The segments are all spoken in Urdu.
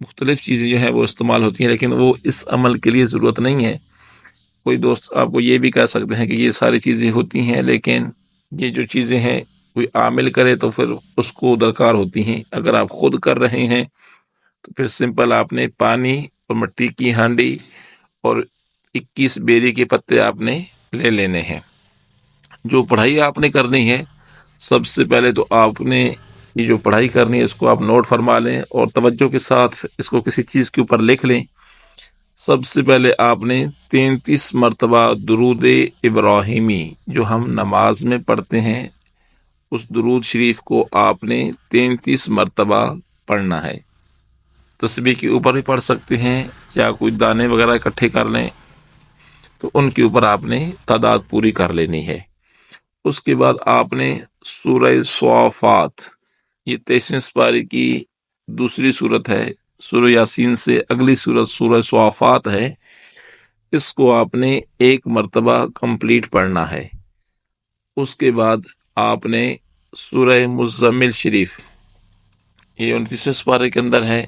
مختلف چیزیں جو ہیں وہ استعمال ہوتی ہیں، لیکن وہ اس عمل کے لیے ضرورت نہیں ہے۔ کوئی دوست آپ کو یہ بھی کہہ سکتے ہیں کہ یہ ساری چیزیں ہوتی ہیں، لیکن یہ جو چیزیں ہیں کوئی عامل کرے تو پھر اس کو درکار ہوتی ہیں۔ اگر آپ خود کر رہے ہیں تو پھر سمپل آپ نے پانی اور مٹی کی ہانڈی اور 21 بیری کے پتے آپ نے لے لینے ہیں۔ جو پڑھائی آپ نے کرنی ہے، سب سے پہلے تو آپ نے یہ جو پڑھائی کرنی ہے اس کو آپ نوٹ فرما لیں اور توجہ کے ساتھ اس کو کسی چیز کے اوپر لکھ لیں۔ سب سے پہلے آپ نے 33 مرتبہ درود ابراہیمی جو ہم نماز میں پڑھتے ہیں، اس درود شریف کو آپ نے 33 مرتبہ پڑھنا ہے۔ تسبیح کے اوپر بھی پڑھ سکتے ہیں، یا کوئی دانے وغیرہ اکٹھے کر لیں تو ان کے اوپر آپ نے تعداد پوری کر لینی ہے۔ اس کے بعد آپ نے سورہ صافات، یہ 23 پارے کی دوسری صورت ہے، سورہ یاسین سے اگلی صورت سورہ صافات ہے، اس کو آپ نے 1 مرتبہ کمپلیٹ پڑھنا ہے۔ اس کے بعد آپ نے سورہ مزمل شریف، یہ 29 پارے کے اندر ہے،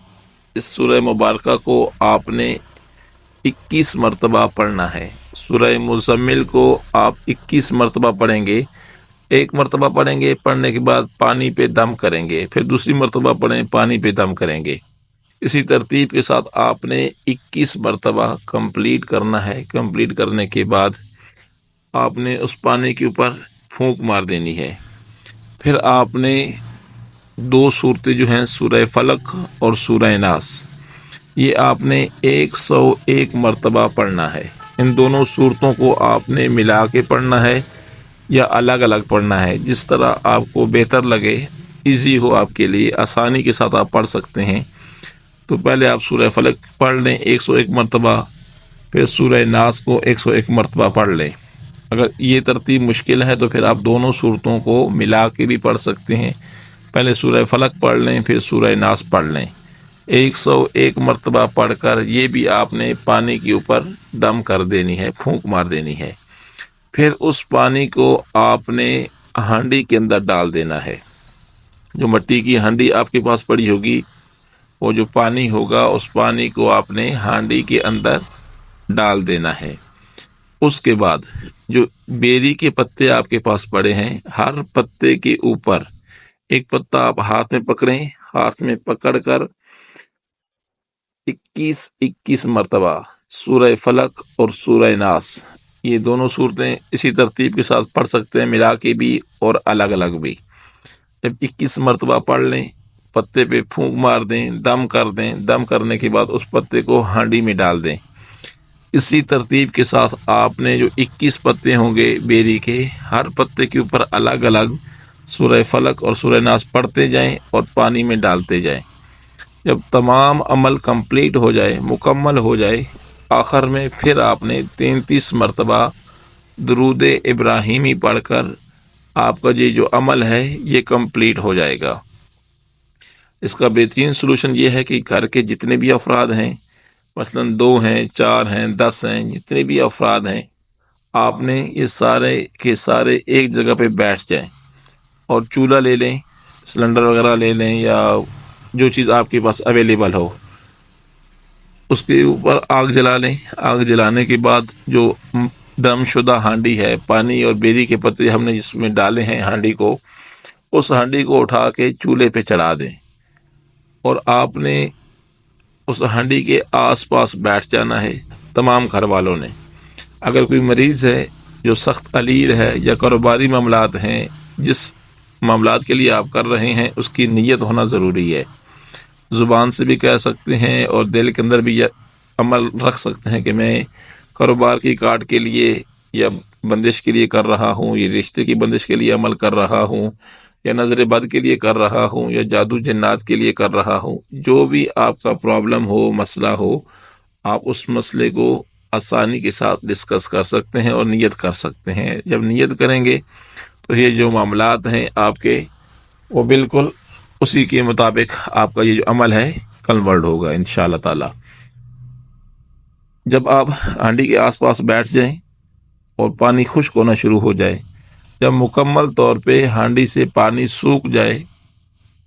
اس سورہ مبارکہ کو آپ نے 21 مرتبہ پڑھنا ہے۔ سورہ مزمل کو آپ 21 مرتبہ پڑھیں گے۔ 1 مرتبہ پڑھیں گے، پڑھنے کے بعد پانی پہ دم کریں گے، پھر دوسری مرتبہ پڑھیں، پانی پہ دم کریں گے۔ اسی ترتیب کے ساتھ آپ نے 21 مرتبہ کمپلیٹ کرنا ہے۔ کمپلیٹ کرنے کے بعد آپ نے اس پانی کے اوپر پھونک مار دینی ہے۔ پھر آپ نے 2 صورتیں جو ہیں سورہ فلق اور سورہ ناس، یہ آپ نے 101 مرتبہ پڑھنا ہے۔ ان دونوں صورتوں کو آپ نے ملا کے پڑھنا ہے یا الگ الگ پڑھنا ہے، جس طرح آپ کو بہتر لگے، ایزی ہو آپ کے لیے، آسانی کے ساتھ آپ پڑھ سکتے ہیں۔ تو پہلے آپ سورہ فلق پڑھ لیں 101 مرتبہ، پھر سورہ ناس کو 101 مرتبہ پڑھ لیں۔ اگر یہ ترتیب مشکل ہے تو پھر آپ دونوں صورتوں کو ملا کے بھی پڑھ سکتے ہیں، پہلے سورہ فلق پڑھ لیں پھر سورہ ناس پڑھ لیں۔ 101 مرتبہ پڑھ کر یہ بھی آپ نے پانی کے اوپر دم کر دینی ہے، پھونک مار دینی ہے۔ پھر اس پانی کو آپ نے ہانڈی کے اندر ڈال دینا ہے۔ جو مٹی کی ہانڈی آپ کے پاس پڑی ہوگی، وہ جو پانی ہوگا اس پانی کو آپ نے ہانڈی کے اندر ڈال دینا ہے۔ اس کے بعد جو بیری کے پتے آپ کے پاس پڑے ہیں، ہر پتے کے اوپر ایک پتا آپ ہاتھ میں پکڑیں، ہاتھ میں پکڑ کر 21 مرتبہ سورہ فلق اور سورہ ناس، یہ دونوں صورتیں اسی ترتیب کے ساتھ پڑھ سکتے ہیں، ملا کے بھی اور الگ الگ بھی۔ جب 21 مرتبہ پڑھ لیں، پتے پہ پھونک مار دیں، دم کر دیں، دم کرنے کے بعد اس پتے کو ہانڈی میں ڈال دیں۔ اسی ترتیب کے ساتھ آپ نے جو 21 پتے ہوں گے بیری کے، ہر پتے کے اوپر الگ الگ سورہ فلق اور سورہ ناس پڑھتے جائیں اور پانی میں ڈالتے جائیں۔ جب تمام عمل کمپلیٹ ہو جائے، مکمل ہو جائے، آخر میں پھر آپ نے 33 مرتبہ درود ابراہیمی پڑھ کر آپ کا یہ جو عمل ہے یہ کمپلیٹ ہو جائے گا۔ اس کا بہترین سلوشن یہ ہے کہ گھر کے جتنے بھی افراد ہیں، مثلا 2 ہیں، 4 ہیں، 10 ہیں، جتنے بھی افراد ہیں، آپ نے یہ سارے کے سارے ایک جگہ پہ بیٹھ جائیں اور چولہا لے لیں، سلنڈر وغیرہ لے لیں، یا جو چیز آپ کے پاس اویلیبل ہو، اس کے اوپر آگ جلا لیں۔ آگ جلانے کے بعد جو دم شدہ ہانڈی ہے، پانی اور بیری کے پتے ہم نے جس میں ڈالے ہیں ہانڈی کو، اس ہانڈی کو اٹھا کے چولہے پہ چڑھا دیں، اور آپ نے اس ہانڈی کے آس پاس بیٹھ جانا ہے تمام گھر والوں نے۔ اگر کوئی مریض ہے جو سخت علیر ہے یا کاروباری معاملات ہیں، جس معاملات کے لیے آپ کر رہے ہیں اس کی نیت ہونا ضروری ہے۔ زبان سے بھی کہہ سکتے ہیں اور دل کے اندر بھی یہ عمل رکھ سکتے ہیں کہ میں کاروبار کی کاٹ کے لیے یا بندش کے لیے کر رہا ہوں، یہ رشتے کی بندش کے لیے عمل کر رہا ہوں، یا نظر بد کے لیے کر رہا ہوں، یا جادو جنات کے لیے کر رہا ہوں۔ جو بھی آپ کا پرابلم ہو، مسئلہ ہو، آپ اس مسئلے کو آسانی کے ساتھ ڈسکس کر سکتے ہیں اور نیت کر سکتے ہیں۔ جب نیت کریں گے تو یہ جو معاملات ہیں آپ کے، وہ بالکل اسی کے مطابق آپ کا یہ جو عمل ہے کنورٹ ہوگا انشاءاللہ تعالی۔ جب آپ ہانڈی کے آس پاس بیٹھ جائیں اور پانی خشک ہونا شروع ہو جائے، جب مکمل طور پہ ہانڈی سے پانی سوکھ جائے،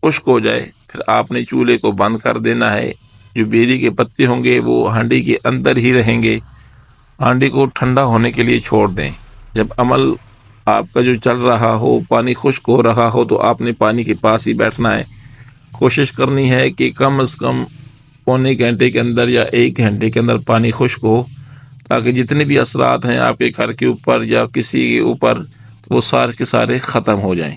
خشک ہو جائے، پھر آپ نے چولہے کو بند کر دینا ہے جو بیری کے پتے ہوں گے وہ ہانڈی کے اندر ہی رہیں گے۔ ہانڈی کو ٹھنڈا ہونے کے لیے چھوڑ دیں۔ جب عمل آپ کا جو چل رہا ہو، پانی خشک ہو رہا ہو، تو آپ نے پانی کے پاس ہی بیٹھنا ہے۔ کوشش کرنی ہے کہ کم از کم پونے گھنٹے کے اندر یا 1 گھنٹے کے اندر پانی خشک ہو، تاکہ جتنے بھی اثرات ہیں آپ کے گھر کے اوپر یا کسی کے اوپر وہ سارے کے سارے ختم ہو جائیں۔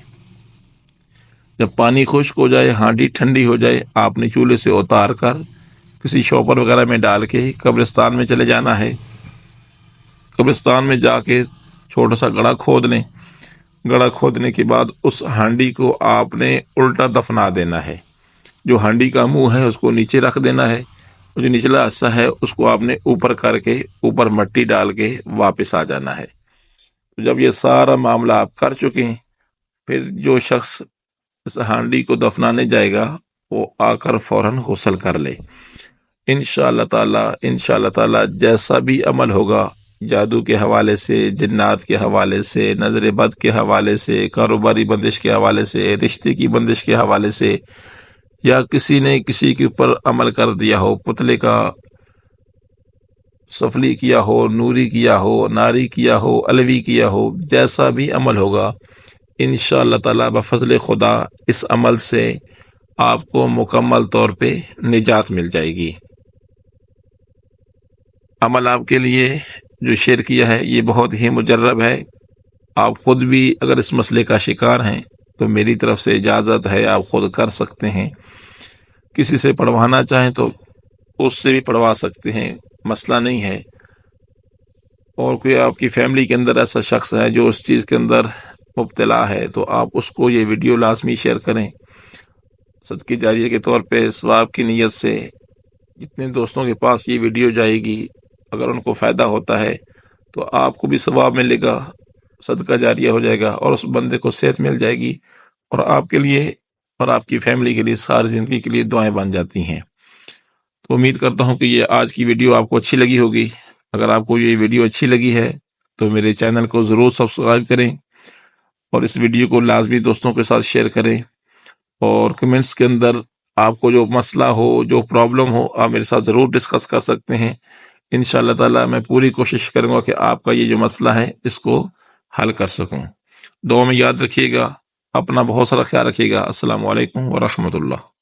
جب پانی خشک ہو جائے، ہانڈی ٹھنڈی ہو جائے، آپ نے چولہے سے اتار کر کسی شاپر وغیرہ میں ڈال کے قبرستان میں چلے جانا ہے۔ قبرستان میں جا کے چھوٹا سا گڑھا کھود لیں۔ گڑھا کھودنے کے بعد اس ہانڈی کو آپ نے الٹا دفنا دینا ہے۔ جو ہانڈی کا منہ ہے اس کو نیچے رکھ دینا ہے، جو نچلا حصہ ہے اس کو آپ نے اوپر کر کے اوپر مٹی ڈال کے واپس آ جانا ہے۔ جب یہ سارا معاملہ آپ کر چکے ہیں، پھر جو شخص اس ہانڈی کو دفنانے جائے گا وہ آ کر فوراً غسل کر لے۔ انشاءاللہ تعالی جیسا بھی عمل ہوگا، جادو کے حوالے سے، جنات کے حوالے سے، نظر بد کے حوالے سے، کاروباری بندش کے حوالے سے، رشتے کی بندش کے حوالے سے، یا کسی نے کسی کے اوپر عمل کر دیا ہو، پتلے کا سفلی کیا ہو، نوری کیا ہو، ناری کیا ہو، علوی کیا ہو، جیسا بھی عمل ہوگا انشاءاللہ تعالی بفضل خدا اس عمل سے آپ کو مکمل طور پہ نجات مل جائے گی۔ عمل آپ کے لیے جو شیئر کیا ہے یہ بہت ہی مجرب ہے۔ آپ خود بھی اگر اس مسئلے کا شکار ہیں تو میری طرف سے اجازت ہے، آپ خود کر سکتے ہیں۔ کسی سے پڑھوانا چاہیں تو اس سے بھی پڑھوا سکتے ہیں، مسئلہ نہیں ہے۔ اور کوئی آپ کی فیملی کے اندر ایسا شخص ہے جو اس چیز کے اندر مبتلا ہے تو آپ اس کو یہ ویڈیو لازمی شیئر کریں۔ صدقہ جاریہ کے طور پہ ثواب کی نیت سے جتنے دوستوں کے پاس یہ ویڈیو جائے گی، اگر ان کو فائدہ ہوتا ہے تو آپ کو بھی ثواب ملے گا، صدقہ جاریہ ہو جائے گا، اور اس بندے کو صحت مل جائے گی، اور آپ کے لیے اور آپ کی فیملی کے لیے ساری زندگی کے لیے دعائیں بن جاتی ہیں۔ تو امید کرتا ہوں کہ یہ آج کی ویڈیو آپ کو اچھی لگی ہوگی۔ اگر آپ کو یہ ویڈیو اچھی لگی ہے تو میرے چینل کو ضرور سبسکرائب کریں، اور اس ویڈیو کو لازمی دوستوں کے ساتھ شیئر کریں، اور کمنٹس کے اندر آپ کو جو مسئلہ ہو، جو پرابلم ہو، آپ میرے ساتھ ضرور ڈسکس کر سکتے ہیں۔ انشاءاللہ تعالی میں پوری کوشش کروں گا کہ آپ کا یہ جو مسئلہ ہے اس کو حل کر سکوں۔ دعا میں یاد رکھیے گا، اپنا بہت سارا خیال رکھیے گا۔ السلام علیکم ورحمۃ اللہ۔